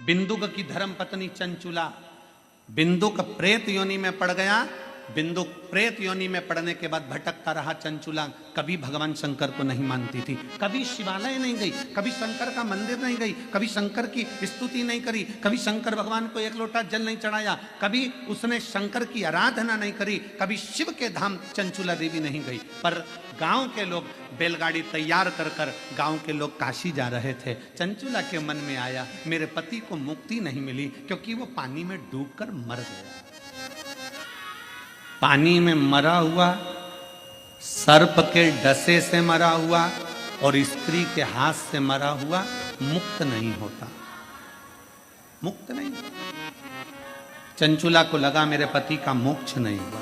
बिंदुक की धर्म पत्नी चंचुला, बिंदुक प्रेत योनि में पड़ गया। बिंदुक प्रेत योनि में पड़ने के बाद भटकता रहा चंचुला। कभी भगवान शंकर को नहीं मानती थी, कभी शिवालय नहीं गई, कभी शंकर का मंदिर नहीं गई, कभी शंकर की स्तुति नहीं करी, कभी शंकर भगवान को एक लोटा जल नहीं चढ़ाया, कभी उसने शंकर की आराधना नहीं करी, कभी शिव के धाम चंचुला देवी नहीं गई। पर गांव के लोग बैलगाड़ी तैयार कर कर गांव के लोग काशी जा रहे थे। चंचुला के मन में आया मेरे पति को मुक्ति नहीं मिली क्योंकि वो पानी में डूबकर मर गया। पानी में मरा हुआ, सर्प के डसे से मरा हुआ और स्त्री के हाथ से मरा हुआ मुक्त नहीं होता, मुक्त नहीं। चंचुला को लगा मेरे पति का मोक्ष नहीं हुआ,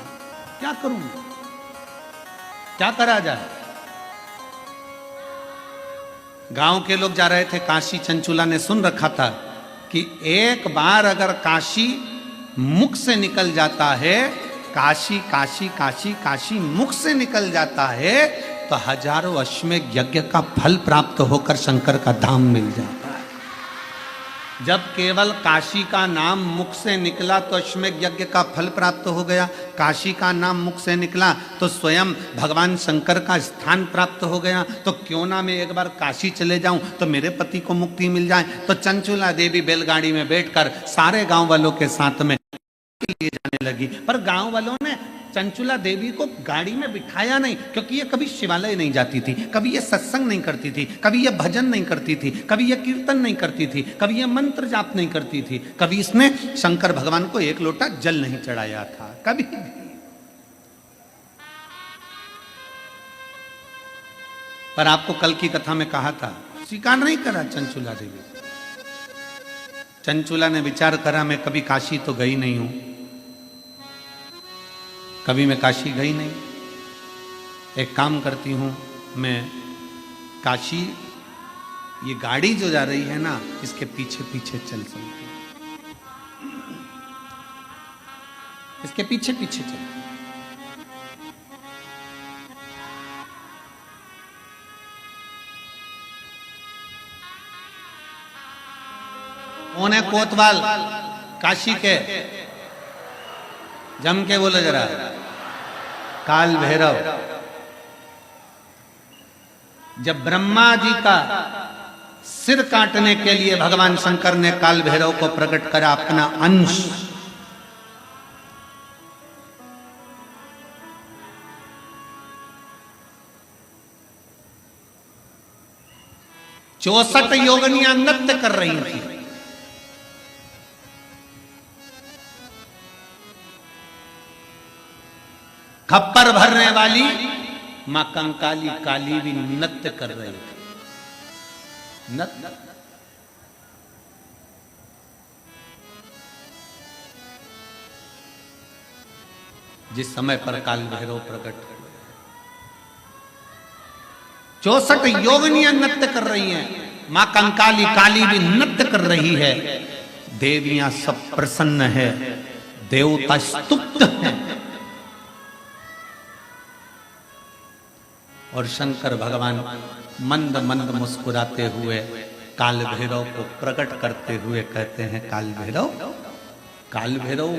क्या करूं, क्या करा जाए। गांव के लोग जा रहे थे काशी। चंचुला ने सुन रखा था कि एक बार अगर काशी मुख से निकल जाता है, काशी काशी काशी काशी मुख से निकल जाता है तो हजारों अश्वमेध यज्ञ का फल प्राप्त होकर शंकर का धाम मिल जाता है। जब केवल काशी का नाम मुख से निकला तो अश्वमेध यज्ञ का फल प्राप्त हो गया। काशी का नाम मुख से निकला तो स्वयं भगवान शंकर का स्थान प्राप्त हो गया। तो क्यों ना मैं एक बार काशी चले जाऊं तो मेरे पति को मुक्ति मिल जाए। तो चंचुला देवी बैलगाड़ी में बैठकर सारे गांव वालों के साथ में के लिए जाने लगी। पर गांव वालों ने चंचुला देवी को गाड़ी में बिठाया नहीं क्योंकि ये कभी शिवालय नहीं जाती थी, कभी ये सत्संग नहीं करती थी, कभी ये भजन नहीं करती थी, कभी ये कीर्तन नहीं करती थी, कभी ये मंत्र जाप नहीं करती थी, कभी इसने शंकर भगवान को एक लोटा जल नहीं चढ़ाया था, कभी भी। पर आपको कल की कथा में कहा था, स्वीकार नहीं करा चंचुला देवी। चंचुला ने विचार करा मैं कभी काशी तो गई नहीं हूं, कभी मैं काशी गई नहीं। एक काम करती हूं, मैं काशी, ये गाड़ी जो जा रही है ना, इसके पीछे पीछे चल सकती हूं, इसके पीछे पीछे चलती हूं। कौन है कोतवाल काशी के? जम के बोलो जरा। काल भैरव। जब ब्रह्मा जी का सिर काटने के लिए भगवान शंकर ने काल भैरव को प्रकट करा अपना अंश, चौसठ योगिनियां नृत्य कर रही थी। खप्पर भरने वाली मां कंकाली काली भी नृत्य कर रही थी। नृत्य जिस समय पर काल भैरव प्रकट हुए, 64 योगिनियां नृत्य कर रही हैं, मां कंकाली काली भी नृत्य कर रही है। देवियां सब प्रसन्न है, देवता स्तुप्त हैं और शंकर भगवान मंद मंद मुस्कुराते हुए काल भैरव को प्रकट करते हुए कहते हैं, काल भैरव। काल भैरव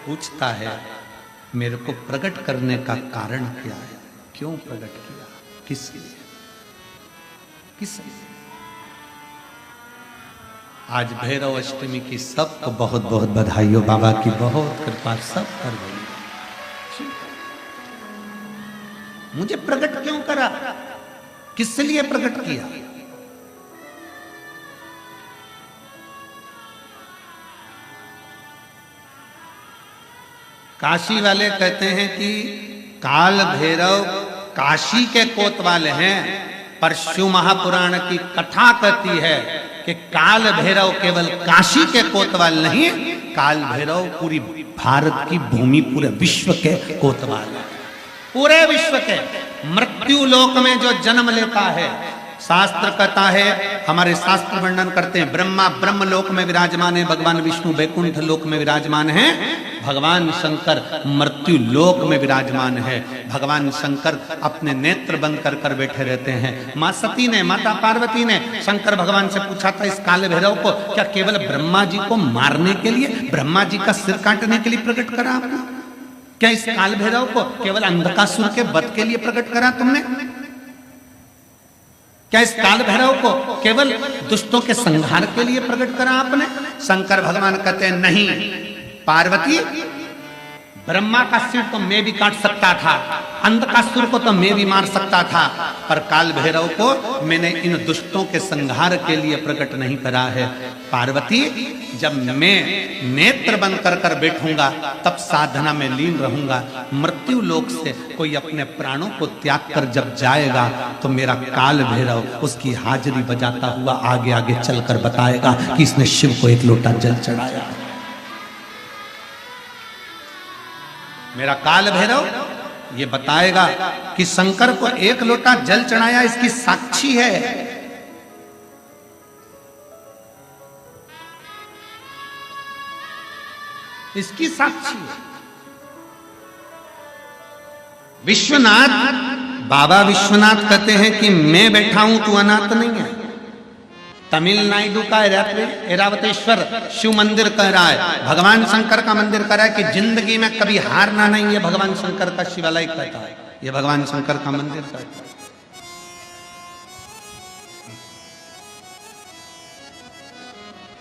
पूछता है मेरे को प्रकट करने का कारण क्या है, क्यों प्रकट किया, किस लिए, किस लिए? आज भैरव अष्टमी की सबको बहुत बहुत बधाई हो, बाबा की बहुत कृपा सब कर गई। मुझे प्रकट क्यों करा, किस लिए प्रकट किया? काशी वाले कहते हैं कि काल भैरव काशी के कोतवाल हैं, पर शिव महापुराण की कथा कहती है कि काल भैरव केवल काशी के कोतवाल नहीं, काल भैरव पूरी भारत की भूमि, पूरे विश्व के कोतवाल है। पूरे विश्व के मृत्यु लोक में जो जन्म लेता है, शास्त्र कहता है, हमारे शास्त्र वर्णन करते हैं, ब्रह्मा ब्रह्म लोक में विराजमान है, भगवान विष्णु वैकुंठ लोक में विराजमान है, भगवान शंकर मृत्यु लोक में विराजमान है। भगवान शंकर अपने नेत्र बंद कर कर बैठे रहते हैं। माँ सती ने, माता पार्वती ने शंकर भगवान से पूछा था, इस काले भैरव को क्या केवल ब्रह्मा जी को मारने के लिए, ब्रह्मा जी का सिर काटने के लिए प्रकट करा आपने? क्या इस काल भैरव को केवल अंधकासुर के वध के लिए प्रकट करा तुमने? क्या इस काल भैरव को केवल दुष्टों के संहार के लिए प्रकट करा आपने? शंकर भगवान कहते हैं, नहीं पार्वती, ब्रह्मा का सिर तो मैं भी काट सकता था, अंधकासुर को तो मैं भी मार सकता था, पर काल भैरव को मैंने इन दुष्टों के संहार के लिए प्रकट नहीं करा है। पार्वती, जब मैं नेत्र बंद कर कर बैठूंगा तब साधना में लीन रहूंगा। मृत्यु लोक से कोई अपने प्राणों को त्याग कर जब जाएगा तो मेरा काल भैरव उसकी हाजिरी बजाता हुआ आगे आगे चलकर बताएगा कि इसने शिव को एक लोटा जल चढ़ाया। मेरा काल भैरव ये बताएगा कि शंकर को एक लोटा जल चढ़ाया, इसकी साक्षी है। इसकी साक्षी है। विश्वनाथ, बाबा विश्वनाथ कहते हैं कि मैं बैठा हूं, तू अनाथ नहीं है। तमिलनाडु का ऐरावतेश्वर शिव मंदिर कह रहा है, भगवान शंकर का मंदिर कह रहा है कि जिंदगी में कभी हारना नहीं है। भगवान शंकर का शिवालय कहता है, ये भगवान शंकर का मंदिर कहता है।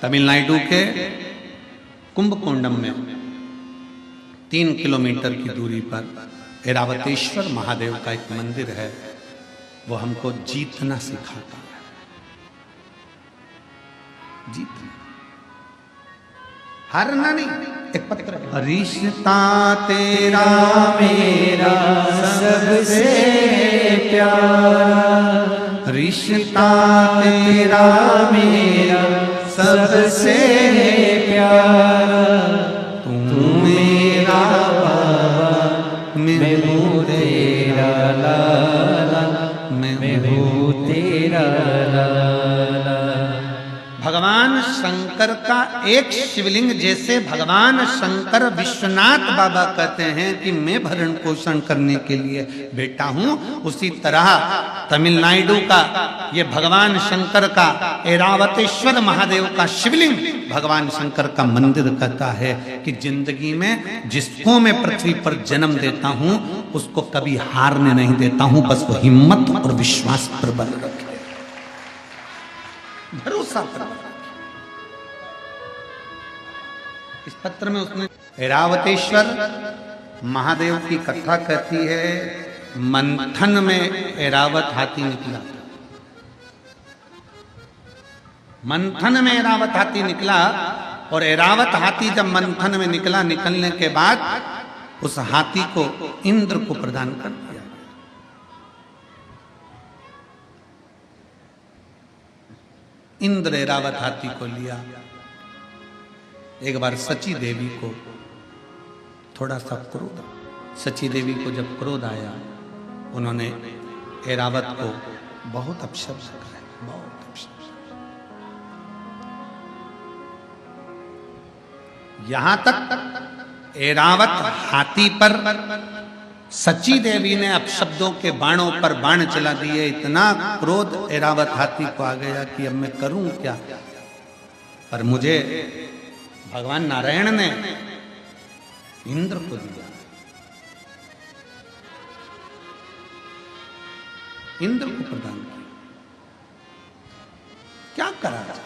तमिलनाडु के कुंभकोंडम में 3 किलोमीटर की दूरी पर ऐरावतेश्वर महादेव का एक मंदिर है। वो हमको जीतना सिखाता है, जीतना, हारना नहीं। एक पत्र है, रिश्ता तेरा मेरा सबसे प्यारा, रिश्ता तेरा मेरा सबसे प्यारा, तू मेरा बाबा, मैं हूँ तेरा लाला, मैं हूँ तेरा लाला। भगवान शंकर का एक शिवलिंग, जैसे भगवान शंकर विश्वनाथ बाबा कहते हैं कि मैं भरण पोषण करने के लिए बैठा हूं, उसी तरह तमिलनाडु का ये भगवान शंकर का ऐरावतेश्वर महादेव का शिवलिंग भगवान शंकर का मंदिर कहता है कि जिंदगी में जिसको मैं पृथ्वी पर जन्म देता हूं उसको कभी हारने नहीं देता हूं, बस वो हिम्मत और विश्वास पर बल रखे, भरोसा पर। इस पत्र में उसने ऐरावतेश्वर महादेव की कथा कहती है, मंथन में ऐरावत हाथी निकला। मंथन में ऐरावत हाथी निकला, और ऐरावत हाथी जब मंथन में निकला, निकलने के बाद उस हाथी को इंद्र को प्रदान कर दिया। इंद्र ऐरावत हाथी को लिया। एक बार सची देवी को थोड़ा सा क्रोध, सची देवी को जब क्रोध आया, उन्होंने ऐरावत को बहुत अपशब्द कहा, बहुत अपशब्द। यहां तक ऐरावत हाथी पर सची देवी ने अपशब्दों के बाणों पर बाण चला दिए। इतना क्रोध ऐरावत हाथी को आ गया कि अब मैं करूं क्या। पर मुझे भगवान नारायण ने इंद्र को दिया, इंद्र को प्रदान किया। क्या करा जाए,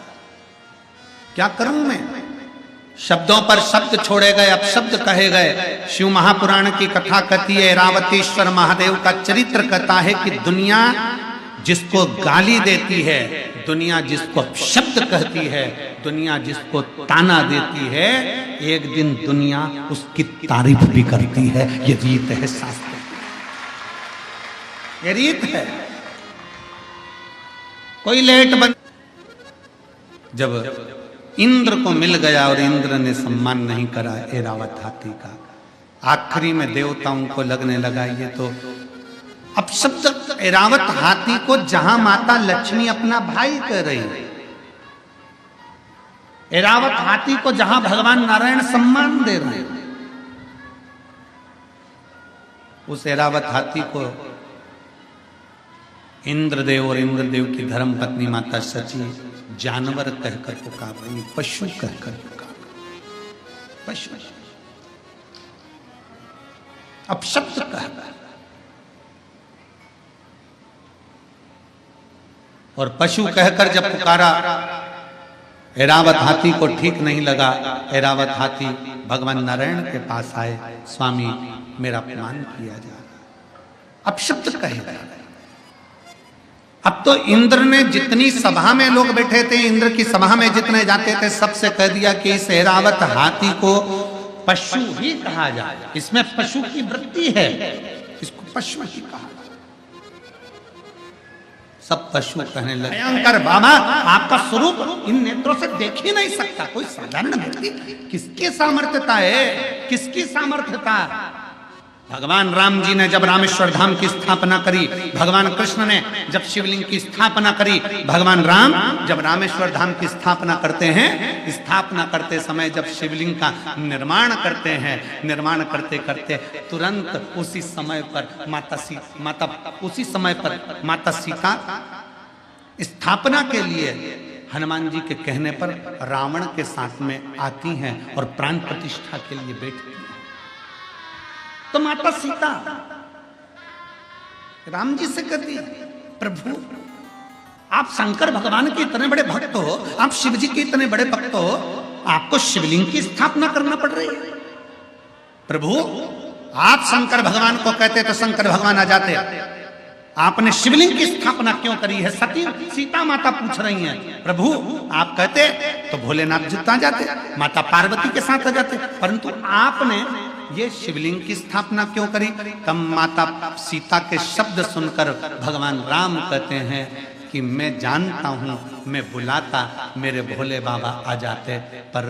क्या करूं मैं। शब्दों पर शब्द छोड़े गए, अपशब्द कहे गए। शिव महापुराण की कथा कहती है, ऐरावतेश्वर महादेव का चरित्र कहता है कि दुनिया जिसको गाली देती है, दुनिया जिसको अपशब्द कहती है, दुनिया जिसको ताना देती है, एक दिन दुनिया उसकी तारीफ भी करती है। ये रीत है शास्त्र, ये रीत है। कोई लेट बन, जब इंद्र को मिल गया और इंद्र ने सम्मान नहीं करा ऐरावत हाथी का, आखिरी में देवताओं को लगने लगा ये तो अपशब्द। ऐरावत हाथी को जहां माता लक्ष्मी अपना भाई कह रही है, ऐरावत हाथी को जहां भगवान नारायण सम्मान दे रहे हैं, उस ऐरावत हाथी को इंद्रदेव और इंद्रदेव की धर्म पत्नी माता सची जानवर कहकर पुकार रही, पशु कहकर पुकार, पशु अपशब्द कहकर। और पशु कहकर जब पुकारा, ऐरावत हाथी को ठीक नहीं लगा। ऐरावत हाथी भगवान नारायण के पास आए, स्वामी मेरा अपमान किया जा रहा, अपशब्द कहे जा रहा। अब तो इंद्र ने जितनी सभा में लोग बैठे थे, इंद्र की सभा में जितने जाते थे, सबसे कह दिया कि इस ऐरावत हाथी को पशु ही कहा जाए, इसमें पशु की वृत्ति है, इसको पशु ही कहा। सब पशु कहने लगे, भयंकर बाबा आपका स्वरूप इन नेत्रों से देख ही नहीं सकता कोई साधारण व्यक्ति। किसकी सामर्थ्यता है, किसकी सामर्थ्यता? भगवान राम जी ने जब रामेश्वर धाम की स्थापना करी, भगवान कृष्ण ने जब शिवलिंग की स्थापना करी, भगवान राम जब रामेश्वर धाम की स्थापना करते हैं, स्थापना करते समय जब शिवलिंग का निर्माण करते हैं, निर्माण करते करते तुरंत उसी समय पर माता सीता स्थापना के लिए हनुमान जी के कहने पर रावण के साथ में आती हैं और प्राण प्रतिष्ठा के लिए बैठती हैं। तो माता सीता राम जी से कहती, प्रभु आप शंकर भगवान के इतने बड़े भक्त हो, आप शिव जी के इतने बड़े भक्त हो, आपको शिवलिंग की स्थापना करना पड़ रही है। प्रभु आप शंकर भगवान को कहते तो शंकर भगवान आ जाते, आपने शिवलिंग की स्थापना क्यों करी है? सती सीता माता पूछ रही हैं। प्रभु आप कहते तो भोलेनाथ जितना जाते, माता पार्वती के साथ आ जाते, परंतु आपने ये शिवलिंग की स्थापना क्यों करी? तब माता सीता के शब्द सुनकर भगवान राम कहते हैं कि मैं जानता हूं, मैं बुलाता मेरे भोले बाबा आ जाते, पर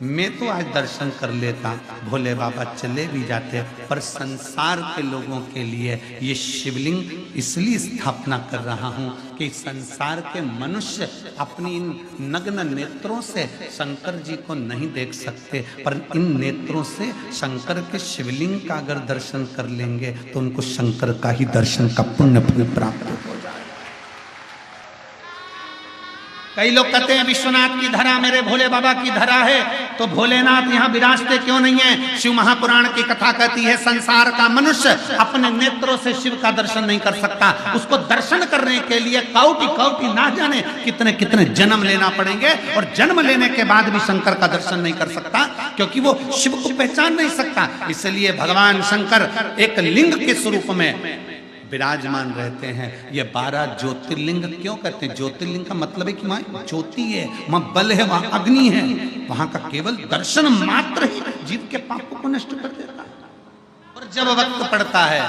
मैं तो आज दर्शन कर लेता, भोले बाबा चले भी जाते, पर संसार के लोगों के लिए ये शिवलिंग इसलिए स्थापना कर रहा हूं कि संसार के मनुष्य अपनी इन नग्न नेत्रों से शंकर जी को नहीं देख सकते, पर इन नेत्रों से शंकर के शिवलिंग का अगर दर्शन कर लेंगे तो उनको शंकर का ही दर्शन का पुण्य फल प्राप्त हो जाए। कई लोग कहते हैं विश्वनाथ की धरा मेरे भोले बाबा की धरा है, तो भोलेनाथ यहाँ विराजते क्यों नहीं है? शिव महापुराण की कथा कहती है संसार का मनुष्य अपने नेत्रों से शिव का दर्शन नहीं कर सकता, उसको दर्शन करने के लिए कौटि कौटि ना जाने कितने कितने जन्म लेना पड़ेंगे, और जन्म लेने के बाद भी शंकर का दर्शन नहीं कर सकता, क्योंकि वो शिव को पहचान नहीं सकता। इसलिए भगवान शंकर एक लिंग के स्वरूप में विराजमान रहते हैं। ये 12 ज्योतिर्लिंग क्यों कहते हैं? ज्योतिर्लिंग का मतलब है कि वहां ज्योति है, वहां बल है, वहां अग्नि है, वहां का केवल दर्शन मात्र ही जीव के पापों को नष्ट कर देता है। और जब वक्त पड़ता है,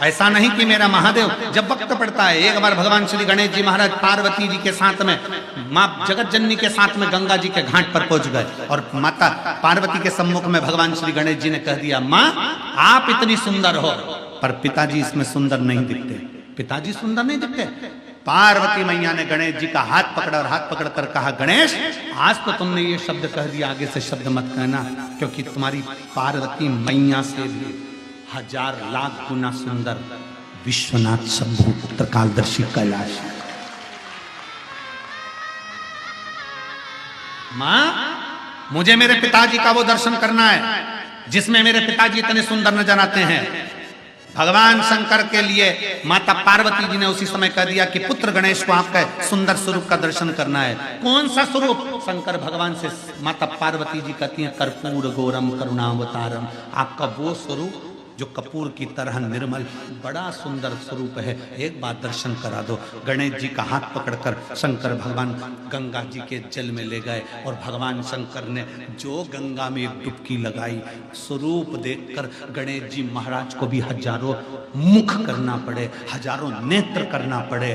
ऐसा नहीं कि मेरा महादेव, जब वक्त पड़ता है, एक बार भगवान श्री गणेश जी महाराज पार्वती जी के साथ में माँ जगत जननी के साथ में गंगा जी के घाट पर पहुंच गए, और माता पार्वती के सम्मुख में भगवान श्री गणेश जी ने कह दिया, माँ आप इतनी सुंदर हो, पर पिताजी इसमें सुंदर नहीं दिखते, पिताजी सुंदर नहीं दिखते। पार्वती मैया ने गणेश जी का हाथ पकड़ा और हाथ पकड़ कर कहा, गणेश आज तो तुमने ये शब्द कह दिया, आगे से शब्द मत कहना, क्योंकि तुम्हारी पार्वती मैया से भी 1000 लाख गुना सुंदर विश्वनाथ शंभु त्रिकालदर्शी कैलाश। मां मुझे मेरे पिताजी का वो दर्शन करना है जिसमें मेरे पिताजी इतने सुंदर नजर आते हैं। भगवान शंकर के लिए माता पार्वती जी ने उसी समय कह दिया कि पुत्र गणेश को आपका सुंदर स्वरूप का दर्शन करना है। कौन सा स्वरूप? शंकर भगवान से माता पार्वती जी कहती हैं, कर्पूर गौरम करुणावतारम, आपका वो स्वरूप जो कपूर की तरह निर्मल, बड़ा सुंदर स्वरूप है, एक बार दर्शन करा दो। गणेश जी का हाथ पकड़कर शंकर भगवान गंगा जी के जल में ले गए, और भगवान शंकर ने जो गंगा में एक डुबकी लगाई, स्वरूप देखकर गणेश जी महाराज को भी हजारों मुख करना पड़े, हजारों नेत्र करना पड़े।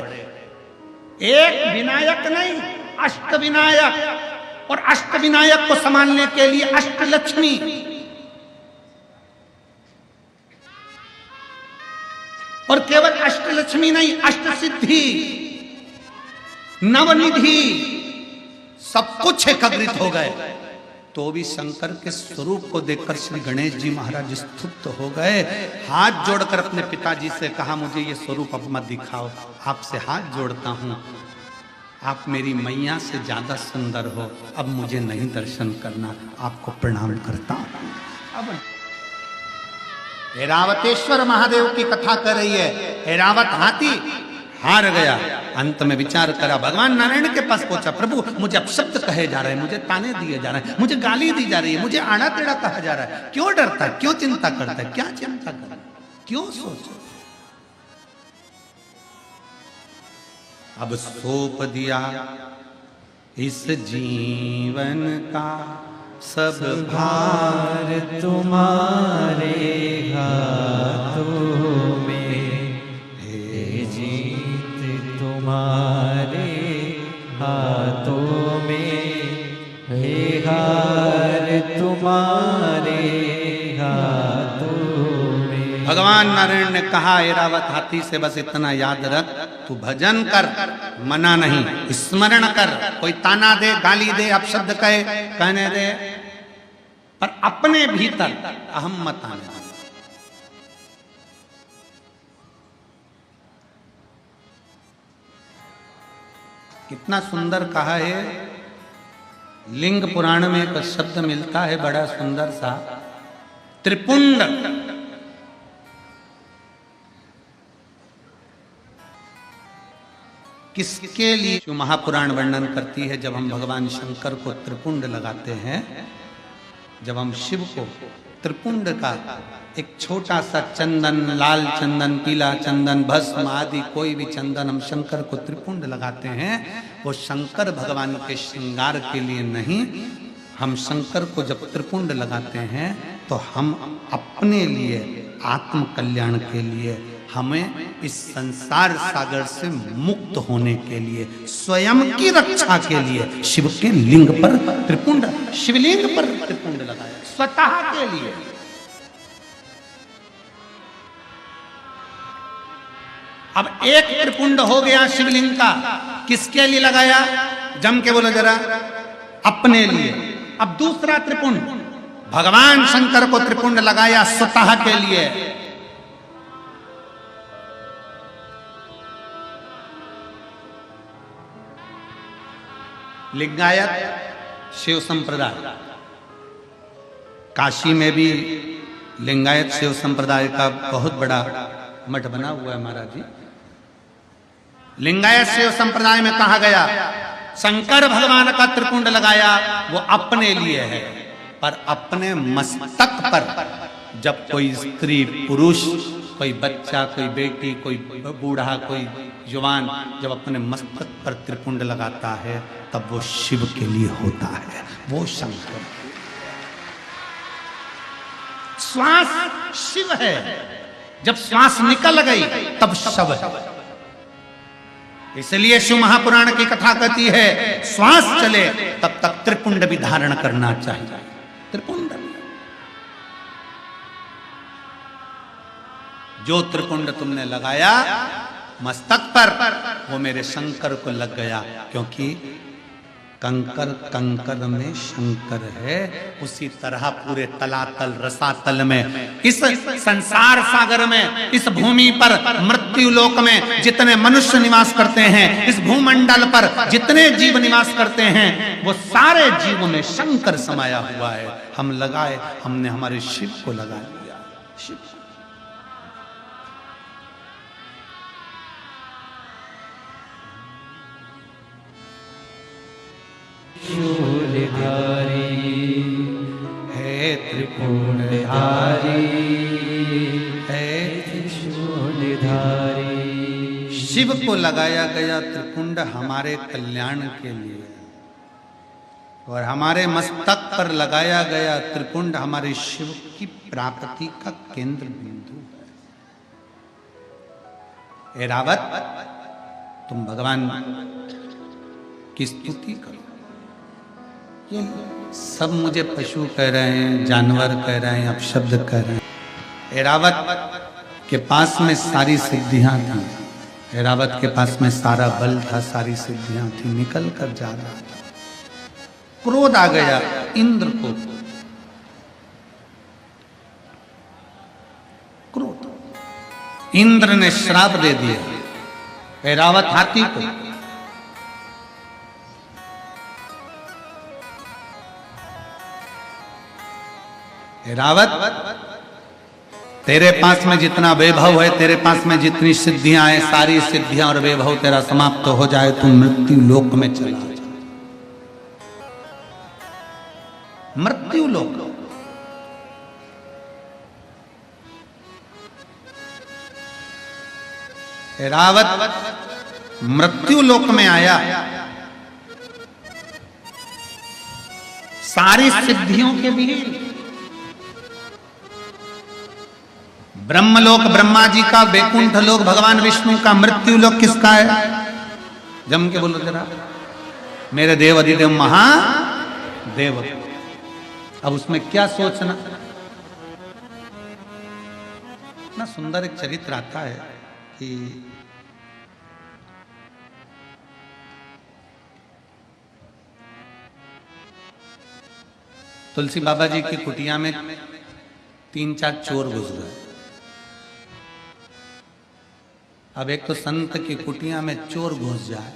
एक विनायक नहीं, अष्ट विनायक, और अष्ट विनायक को संभालने के लिए अष्ट लक्ष्मी, और केवल अष्टलक्ष्मी नहीं, अष्ट सिद्धि, नवनिधि, सब कुछ एकत्रित हो गए। तो भी शंकर के स्वरूप को देखकर श्री गणेश जी महाराज स्तुत हो गए। हाथ जोड़कर अपने पिताजी से कहा, मुझे ये स्वरूप अब मत दिखाओ, आपसे हाथ जोड़ता हूं, आप मेरी मैया से ज्यादा सुंदर हो, अब मुझे नहीं दर्शन करना, आपको प्रणाम करता हूं। अब ऐरावतेश्वर महादेव की कथा कर रही है। ऐरावत हाथी हार गया, अंत में विचार करा, भगवान नारायण के पास पहुंचा, प्रभु मुझे अपशब्द कहे जा रहे हैं, मुझे ताने दिए जा रहे हैं, मुझे गाली दी जा रही है, मुझे आड़ा टेढ़ा कहा जा रहा है, क्यों डरता है, क्यों चिंता करता है, क्या चिंता करता है, क्यों सोच। अब सौंप दिया इस जीवन का सब भार तुम्हारे हाथों में, हे जीत तुम्हारे हाथों में, हे हार तुम्हारे हाथों में। भगवान नारायण ने कहा, ऐरावत हाथी से बस इतना याद रख, तू भजन कर, मना नहीं, स्मरण कर, कोई ताना दे, गाली दे, अपशब्द कहे, कहने दे, पर अपने भीतर अहम मत आने दे। कितना सुंदर कहा है। लिंग पुराण में एक शब्द मिलता है बड़ा सुंदर सा, त्रिपुंड। किसके लिए जो महापुराण वर्णन करती है, जब हम भगवान शंकर को त्रिपुंड लगाते हैं, जब हम शिव को त्रिपुंड का एक छोटा सा चंदन, लाल चंदन, पीला चंदन, भस्म आदि कोई भी चंदन हम शंकर को त्रिपुंड लगाते हैं, वो शंकर भगवान के श्रृंगार के लिए नहीं, हम शंकर को जब त्रिपुंड लगाते हैं तो हम अपने लिए, आत्म कल्याण के लिए, हमें इस संसार सागर से मुक्त होने के लिए, स्वयं की रक्षा के लिए शिव के लिंग पर त्रिपुंड, शिवलिंग पर त्रिपुंड लगाया, स्वतः के लिए। अब एक त्रिपुंड हो गया शिवलिंग का, किसके लिए लगाया, जम के बोलो जरा, अपने लिए। अब दूसरा त्रिपुंड भगवान शंकर को त्रिपुंड लगाया स्वतः के लिए। लिंगायत शिव संप्रदाय, काशी में भी लिंगायत शिव संप्रदाय का बहुत बड़ा मठ बना हुआ है महाराज जी। लिंगायत शिव संप्रदाय में कहा गया, शंकर भगवान का त्रिपुंड लगाया वो अपने लिए है, पर अपने मस्तक पर जब कोई स्त्री, पुरुष, कोई बच्चा, कोई बेटी, कोई बूढ़ा, कोई जवान जब अपने मस्तक पर त्रिपुंड लगाता है, तब वो शिव के लिए होता है, वो शंकर। श्वास शिव है, जब श्वास निकल गई तब शव है। इसलिए शिव महापुराण की कथा कहती है, श्वास चले तब तक त्रिपुंड भी धारण करना चाहिए। त्रिपुंड, जो त्रिपुंड तुमने लगाया मस्तक पर, वो मेरे शंकर को लग गया, क्योंकि कंकर कंकर में शंकर है। उसी तरह पूरे तलातल रसातल में, इस संसार सागर में, इस भूमि पर, मृत्यु लोक में जितने मनुष्य निवास करते हैं, इस भूमंडल पर जितने जीव निवास करते हैं, वो सारे जीव में शंकर समाया हुआ है। हम लगाए, हमने हमारे शिव को लगा लिया। शिव शूलधारी है, त्रिपुंडधारी है, शूलधारी। शिव को लगाया गया त्रिपुंड हमारे कल्याण के लिए, और हमारे मस्तक पर लगाया गया त्रिपुंड हमारे शिव की प्राप्ति का केंद्र बिंदु है। ऐरावत, तुम भगवान की स्तुति करो। ये सब मुझे पशु कह रहे हैं, जानवर कह रहे हैं, अपशब्द कह रहे हैं। ऐरावत के पास में सारी सिद्धियां थी, ऐरावत के पास में सारा बल था, सारी सिद्धियां थी, निकल कर जा रहा था। क्रोध आ गया, इंद्र को क्रोध। इंद्र ने श्राप दे दिया ऐरावत हाथी को। ऐरावत, तेरे पास में जितना वैभव है, तेरे पास में जितनी सिद्धियां हैं, सारी सिद्धियां और वैभव तेरा समाप्त हो जाए, तू मृत्यु लोक में चला जा। मृत्यु लोक। ऐरावत मृत्यु लोक में आया, सारी सिद्धियों के भी। ब्रह्मलोक ब्रह्मा जी का, वैकुंठ लोक भगवान विष्णु का, मृत्यु लोक किसका है? जम के बोलो जरा। मेरे देव अधिदेव महादेव। अब उसमें क्या सोचना ना, सुंदर एक चरित्र आता है कि तुलसी बाबा जी की कुटिया में 3-4 चोर घुस गए। अब एक तो संत की कुटिया में चोर घुस जाए,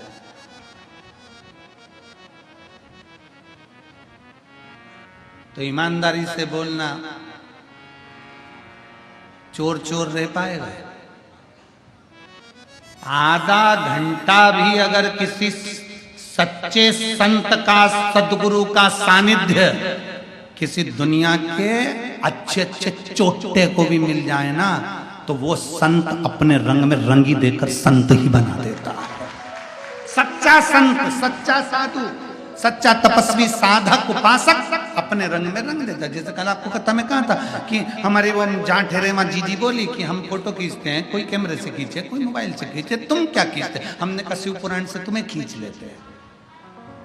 तो ईमानदारी से बोलना, चोर चोर रह पाएगा? आधा घंटा भी अगर किसी सच्चे संत का, सदगुरु का सानिध्य किसी दुनिया के अच्छे अच्छे चोटे को भी मिल जाए ना, तो वो संत अपने रंग में रंगी देकर संत ही बना देता है। सच्चा संत, सच्चा साधु, सच्चा तपस्वी, साधक, उपासक अपने रंग में रंग देता है। जैसे कल आपको कथा में कहा था कि हमारी वो जहाँ ठहरे माँ जीजी बोली कि हम फोटो खींचते हैं, कोई कैमरे से खींचे, कोई मोबाइल से खींचे, तुम क्या खींचते? हमने कहा शिव पुराण से तुम्हें खींच लेते हैं।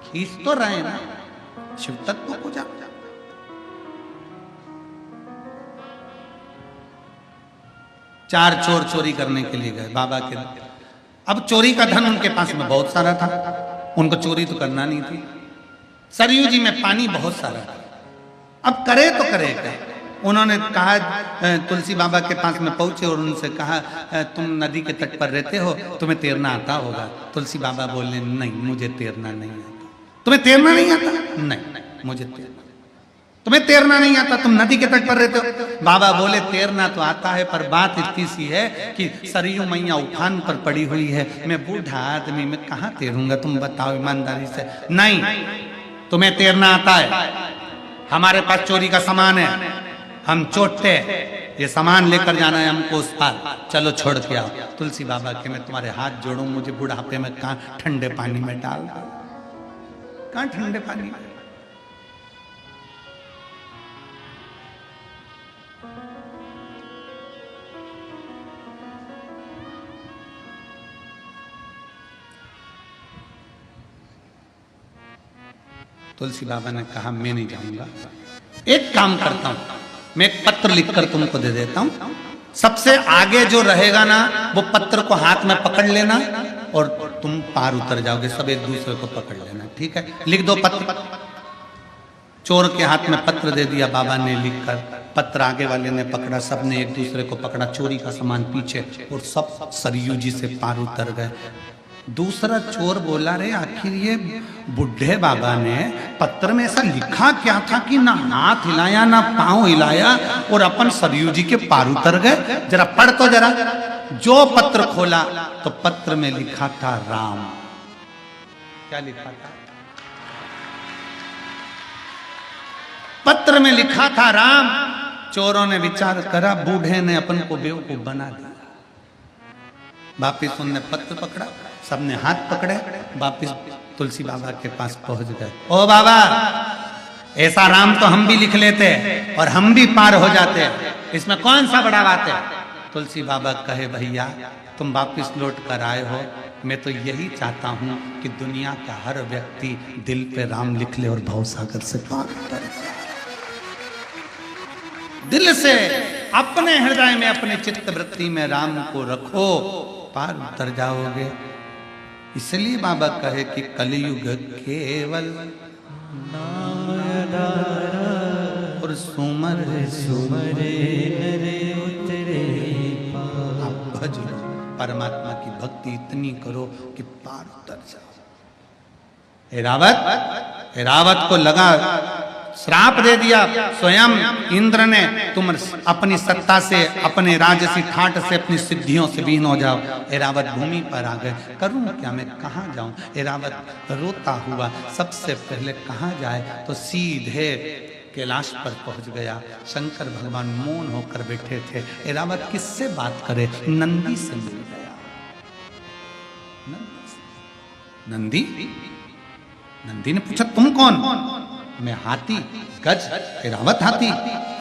खींच तो रहे ना, शिव तत्व को जा। चार चोर चोरी करने के लिए गए बाबा के। अब चोरी का धन उनके पास में बहुत सारा था, उनको चोरी तो करना नहीं थी। सरयू जी में पानी बहुत सारा था, अब करे तो करे क्या? उन्होंने कहा, तुलसी बाबा के पास में पहुंचे और उनसे कहा, तुम नदी के तट पर रहते हो, तुम्हें तैरना आता होगा। तुलसी बाबा बोले, नहीं मुझे तैरना नहीं आता। तुम्हें तैरना नहीं आता? नहीं मुझे तैरना। तुम्हें तैरना नहीं आता, तुम नदी के तट पर रहते हो। बाबा बोले, तैरना तो आता है, पर बात इतनी सी है कि सरयू मैया उफान पर पड़ी हुई है, मैं बूढ़ा आदमी, मैं कहाँ तैरूंगा? तुम बताओ ईमानदारी से। नहीं, तुम्हें तैरना आता है, हमारे पास चोरी का सामान है, हम चोटते, ये सामान लेकर जाना है हमको उस पार, चलो छोड़ के आओ। तुलसी बाबा के मैं तुम्हारे हाथ जोड़ूं, मुझे बुढ़ापे में कहाँ ठंडे पानी में डाल दो, कहाँ ठंडे पानी में। तुलसी बाबा ने कहा, मैं नहीं जाऊंगा, एक काम करता हूं, मैं एक पत्र लिखकर तुमको दे देता हूं, सबसे आगे जो रहेगा ना वो पत्र को हाथ में पकड़ लेना और तुम पार उतर जाओगे, सब एक दूसरे को पकड़ लेना, ठीक है? लिख दो पत्र। चोर के हाथ में पत्र दे दिया बाबा ने लिखकर, पत्र आगे वाले ने पकड़ा, सबने एक दूसरे को पकड़ा, चोरी का सामान पीछे, और सब सरयू जी से पार उतर गए। दूसरा चोर बोला, रे आखिर ये बुढ़े बाबा ने पत्र में ऐसा लिखा क्या था कि ना हाथ हिलाया ना पांव हिलाया और अपन सरयू जी के पार उतर गए? जरा पढ़ तो जरा। जो पत्र खोला तो पत्र में लिखा था राम। क्या लिखा था? पत्र में लिखा था राम। चोरों ने विचार करा, बूढ़े ने अपन को बेवकूफ बना दिया। वापिस उनने पत्र पकड़ा, सबने हाथ पकड़े, वापिस तुलसी बाबा के पास पहुंच गए। ओ बाबा, ऐसा राम तो हम भी लिख लेते और हम भी पार हो जाते, इसमें कौन सा बड़ा बात है? तुलसी बाबा कहे, भैया तुम वापिस लौट कर आए हो, मैं तो यही चाहता हूं कि दुनिया का हर व्यक्ति दिल पे राम लिख ले और भवसागर से पार उतर जाए। दिल से अपने हृदय में, अपने चित्त वृत्ति में राम को रखो, पार उतर जाओगे। इसलिए बाबा कहे कि कलयुग केवल नाम सुमर सुमर नरे उतरे पार। आप भज लो, परमात्मा की भक्ति इतनी करो कि पार उतर जाओ। ऐरावत को लगा, श्राप दे दिया स्वयं इंद्र ने, तुम अपनी सत्ता से, अपने राजसी ठाट से, अपनी सिद्धियों से विहीन हो जाओ। ऐरावत भूमि पर आ गए, करूं क्या, मैं कहाँ जाऊं। ऐरावत रोता हुआ सबसे पहले कहाँ जाए, तो सीधे कैलाश पर पहुंच गया। शंकर भगवान मौन होकर बैठे थे। ऐरावत किससे बात करे, नंदी से मिल गया। नंदी ने पूछा तुम कौन। मैं हाथी, गज, ऐरावत हाथी,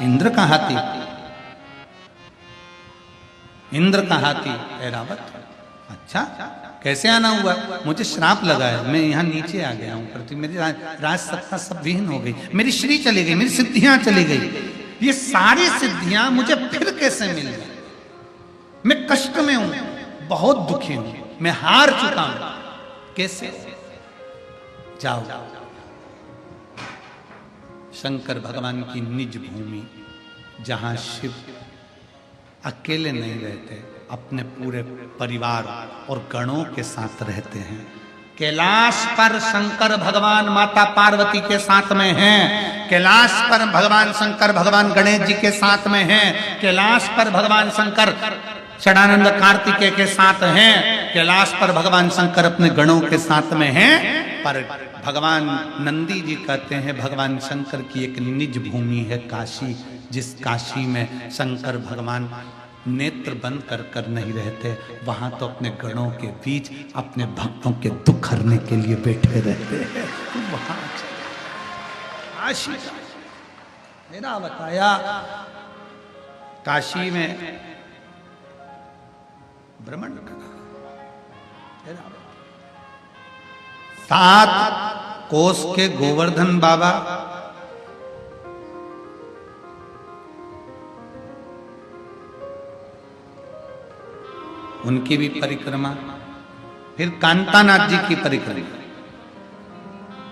इंद्र का हाथी। इंद्र का हाथी ऐरावत। अच्छा, कैसे आना हुआ। मुझे श्राप लगा है, मैं यहाँ नीचे आ गया हूँ, पृथ्वी मेरी राज सत्ता सब विहीन हो गई, मेरी श्री चली गई, मेरी सिद्धियां चली गई। ये सारी सिद्धियां मुझे फिर कैसे मिल गई। मैं कष्ट में हूं, बहुत दुखी हूं, मैं हार चुका हूं, कैसे। जाओ, शंकर भगवान की निज भूमि, जहां शिव अकेले नहीं रहते, अपने पूरे परिवार और गणों के साथ रहते हैं। कैलाश पर शंकर भगवान माता पार्वती के साथ में हैं। कैलाश पर भगवान शंकर भगवान गणेश जी के साथ में हैं। कैलाश पर भगवान शंकर षडानंद कार्तिकेय के साथ हैं। कैलाश पर भगवान शंकर अपने गणों के साथ में हैं। पर भगवान नंदी जी कहते हैं भगवान शंकर की एक निज भूमि है काशी, जिस काशी में शंकर भगवान नेत्र बंद कर कर नहीं रहते, वहां तो अपने गणों के बीच अपने भक्तों के दुख हरने के लिए बैठे रहते हैं। तो वहां काशी मेरा बताया, काशी में भ्रमण करा। 7 कोस के गोवर्धन बाबा, उनकी भी परिक्रमा, फिर कांतानाथ जी की परिक्रमा,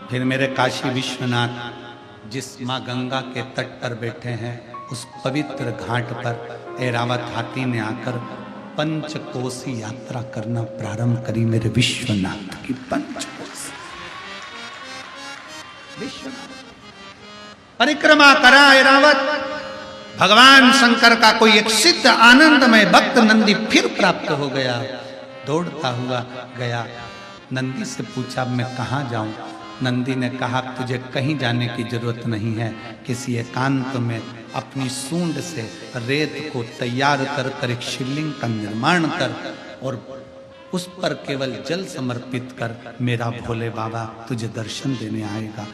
फिर मेरे काशी विश्वनाथ जिस मां गंगा के तट पर बैठे हैं, उस पवित्र घाट पर ऐरावत हाथी ने आकर पंचकोसी यात्रा करना प्रारंभ करी। मेरे विश्वनाथ की पंचकोसी परिक्रमा करा ऐरावत। भगवान शंकर का कोई एक सिद्ध आनंदमय भक्त नंदी फिर प्राप्त हो गया। दौड़ता हुआ गया, नंदी से पूछा मैं कहाँ जाऊं। नंदी ने कहा तुझे कहीं जाने की जरूरत नहीं है, किसी एकांत में अपनी सूंड से रेत को तैयार कर कर एक शिवलिंग का निर्माण कर और उस पर केवल जल समर्पित कर, मेरा भोले बाबा तुझे दर्शन देने आएगा।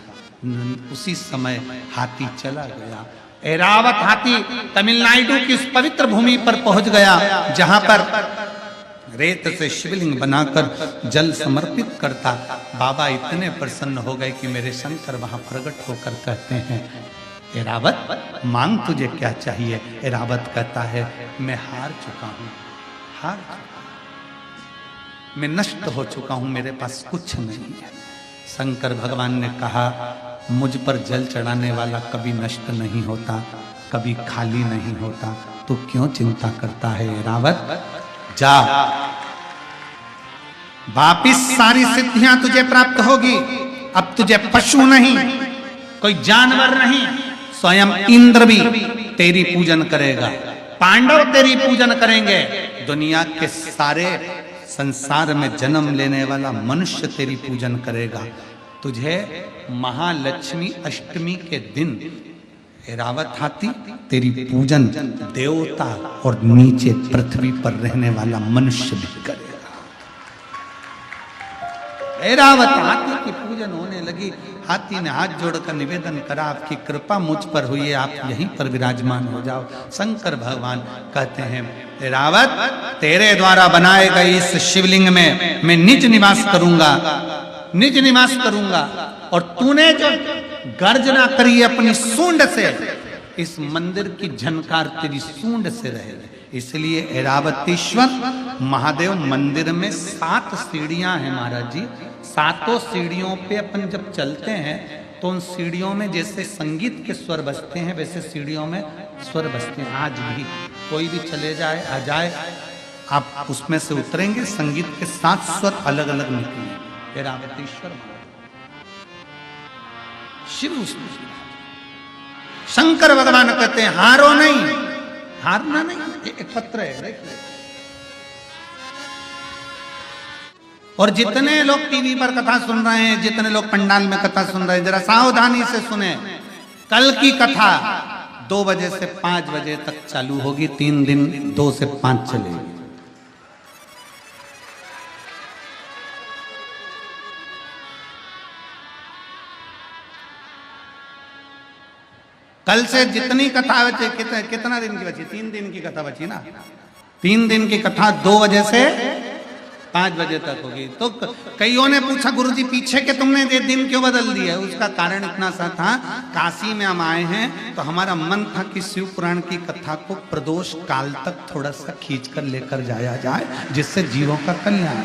उसी समय हाथी चला गया। ऐरावत हाथी तमिलनाडु की उस पवित्र भूमि पर पहुंच गया, जहां पर रेत से शिवलिंग बनाकर जल समर्पित करता। बाबा इतने प्रसन्न हो गए कि मेरे शंकर वहां प्रकट होकर कहते हैं ऐरावत मांग तुझे क्या चाहिए। ऐरावत कहता है मैं हार चुका हूं, हार चुका हूं, मैं नष्ट हो चुका हूं, मेरे पास कुछ नहीं है। शंकर भगवान ने कहा मुझ पर जल चढ़ाने वाला कभी नष्ट नहीं होता, कभी खाली नहीं होता, तो क्यों चिंता करता है ऐरावत। जा, वापिस सारी सिद्धियां तुझे प्राप्त होगी। अब तुझे पशु नहीं, कोई जानवर नहीं, स्वयं इंद्र भी तेरी पूजन करेगा, पांडव तेरी पूजन करेंगे, दुनिया के सारे संसार में जन्म लेने वाला मनुष्य तेरी पूजन करेगा। तुझे महालक्ष्मी अष्टमी के दिन ऐरावत हाथी तेरी पूजन देवता और नीचे पृथ्वी पर रहने वाला मनुष्य भी करेगा। ऐरावत हाथी की पूजन होने लगी। हाथी ने हाथ जोड़कर निवेदन करा आपकी कृपा मुझ पर हुई है, आप यहीं पर विराजमान हो जाओ। शंकर भगवान कहते हैं ऐरावत तेरे द्वारा बनाए गए इस शिवलिंग में मैं निज निवास करूंगा, निज निवास करूंगा। और तूने जो गर्जना करी अपनी सूंड से, इस मंदिर की झनकार तेरी सूंड से रहे। इसलिए ऐरावतेश्वर महादेव मंदिर में 7 सीढ़ियां हैं महाराज जी। 7 सीढ़ियों पे अपन जब चलते हैं तो उन सीढ़ियों में जैसे संगीत के स्वर बजते हैं वैसे सीढ़ियों में स्वर बजते हैं। आज भी कोई भी चले जाए आ जाए, आप उसमें से उतरेंगे, संगीत के 7 स्वर अलग अलग निकलेंगे। ऐरावतेश्वर शिव उसमें, शंकर भगवान कहते हैं हारो नहीं, हारना नहीं। एक पत्र है देखिए। और जितने लोग टीवी पर कथा सुन रहे हैं, जितने लोग पंडाल में कथा सुन रहे हैं, जरा सावधानी से सुने। कल की कथा 2 बजे से 5 बजे तक चालू होगी, 3 दिन 2 से 5 चलेगी। कल से जितनी कथा बची, कितना दिन की बची? 3 दिन की कथा बची ना। 3 दिन की कथा 2 बजे से 5 बजे तक होगी। तो कईयों ने पूछा गुरुजी पीछे के तुमने ये दिन क्यों बदल दिया? उसका कारण इतना सा था, काशी में हम आए हैं तो हमारा मन था कि शिव पुराण की कथा को प्रदोष काल तक थोड़ा सा खींच कर लेकर जाया जाए, जिससे जीवों का कल्याण।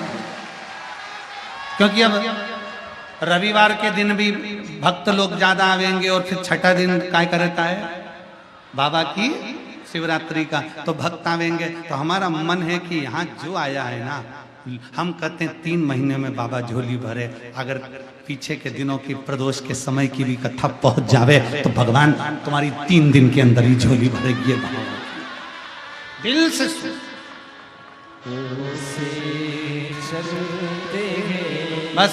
क्योंकि अब रविवार के दिन भी भक्त लोग ज्यादा आवेंगे और फिर छठा दिन काय करता है बाबा की शिवरात्रि का, तो भक्त आवेंगे। तो हमारा मन है कि यहाँ जो आया है ना, हम कहते हैं 3 महीने में बाबा झोली भरे। अगर पीछे के दिनों की प्रदोष के समय की भी कथा पहुंच जावे तो भगवान तुम्हारी 3 दिन के अंदर ही झोली भरेगी। ये भाव दिल से बस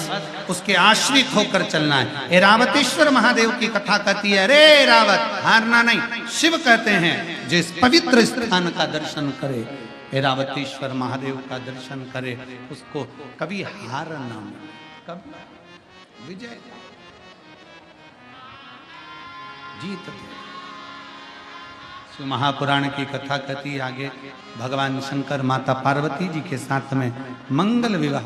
उसके आश्रित होकर चलना है। ऐरावतेश्वर महादेव की कथा कहती है, अरे ऐरावत हारना नहीं। शिव कहते हैं जिस पवित्र स्थान का दर्शन करे, ऐरावतेश्वर महादेव का दर्शन करे, उसको कभी हार ना मिले, कभी विजय जीत दे। महापुराण की कथा कहती आगे, भगवान शंकर माता पार्वती जी के साथ में मंगल विवाह